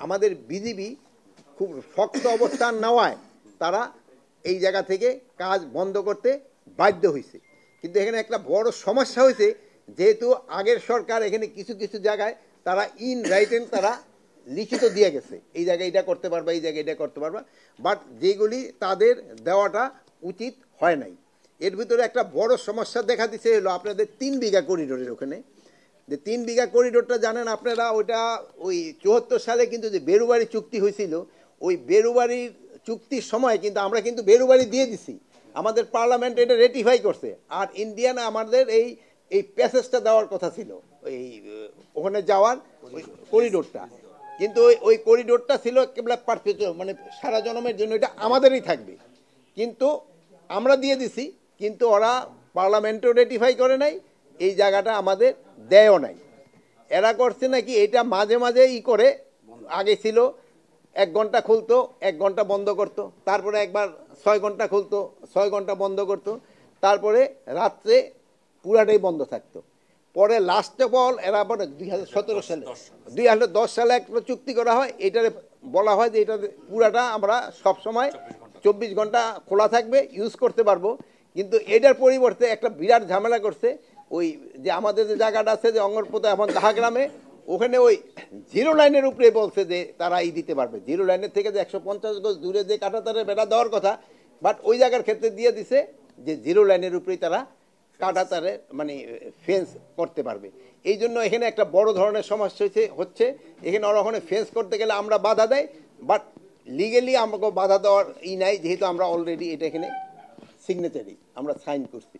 আমাদের বিজিবি খুব শক্ত অবস্থান নেওয়ায় তারা এই জায়গা থেকে কাজ বন্ধ করতে বাধ্য হয়েছে। কিন্তু এখানে একটা বড় সমস্যা হয়েছে, যেহেতু আগের সরকার এখানে কিছু কিছু জায়গায় তারা ইন রাইটেন তারা লিখিত দিয়ে গেছে, এই জায়গায় এটা করতে পারবা, এই জায়গায় এটা করতে পারবা, বাট যেগুলি তাদের দেওয়াটা উচিত হয় নাই। এর ভিতরে একটা বড় সমস্যা দেখা দিচ্ছে হলো আপনাদের 3 বিঘা করিডোরের ওখানে, যে 3 বিঘা করিডোরটা জানেন আপনারা, ওইটা ওই 74 সালে কিন্তু যে বেরুবাড়ি চুক্তি হয়েছিল, ওই বেরুবাড়ির চুক্তির সময় কিন্তু আমরা কিন্তু বেরুবাড়ি দিয়ে দিছি, আমাদের পার্লামেন্ট এটা রেটিফাই করছে। আর ইন্ডিয়ান আমাদের এই এই প্যাসেজটা দেওয়ার কথা ছিল, এই ওখানে যাওয়ার করিডোরটা, কিন্তু ওই করিডোরটা ছিল কেবল পারপেচুয়াল, মানে সারা জনমের জন্য এটা আমাদেরই থাকবে। কিন্তু আমরা দিয়ে দিছি, কিন্তু ওরা পার্লামেন্টও রেটিফাই করে নাই, এই জায়গাটা আমাদের দেয়ও নাই। এরা করছে নাকি এটা মাঝে মাঝে করে, আগে ছিল 1 ঘন্টা খুলতো 1 ঘন্টা বন্ধ করতো, তারপরে একবার 6 ঘন্টা খুলতো 6 ঘন্টা বন্ধ করতো, তারপরে রাত্রে পুরাটাই বন্ধ থাকতো। পরে লাস্ট অফ অল এরা পরে 2017 সালে 2010 সালে একটা চুক্তি করা হয়, এটারে বলা হয় যে এটা পুরাটা আমরা সব সময় 24 ঘন্টা খোলা থাকবে, ইউজ করতে পারবো। কিন্তু এটার পরিবর্তে একটা বিরাট ঝামেলা করছে, ওই যে আমাদের যে জায়গাটা আছে যে অঙ্গরপোতা এখন দাহাগ্রামে, ওখানে ওই জিরো লাইনের উপরে বলছে যে তারা দিতে পারবে, জিরো লাইনের থেকে যে 150 গজ দূরে যে কাঁটাতারের বেড়া দেওয়ার কথা, বাট ওই জায়গার ক্ষেত্রে দিয়ে দিছে যে জিরো লাইনের উপরেই তারা কাঁটাতারের মানে ফেন্স করতে পারবে। এই জন্য এখানে একটা বড় ধরনের সমস্যা হচ্ছে এখানে ওরা ওখানে ফেন্স করতে গেলে আমরা বাধা দেয়, বাট লিগেলি আমাকে বাধা দেওয়ার নাই, যেহেতু আমরা অলরেডি এটা এখানে সিগনেচারি আমরা সাইন করছি।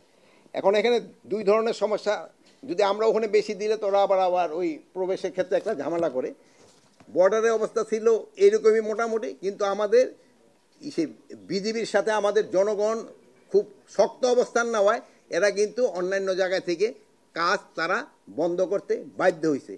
এখন এখানে 2 ধরনের সমস্যা, যদি আমরা ওখানে বেশি দিলে তোরা আবার ওই প্রবেশের ক্ষেত্রে একটা ঝামেলা করে। বর্ডারের অবস্থা ছিল এইরকমই মোটামুটি, কিন্তু আমাদের সেই বিজিবির সাথে আমাদের জনগণ খুব শক্ত অবস্থান নেওয়ায় এরা কিন্তু অন্যান্য জায়গা থেকে কাজ তারা বন্ধ করতে বাধ্য হয়েছে।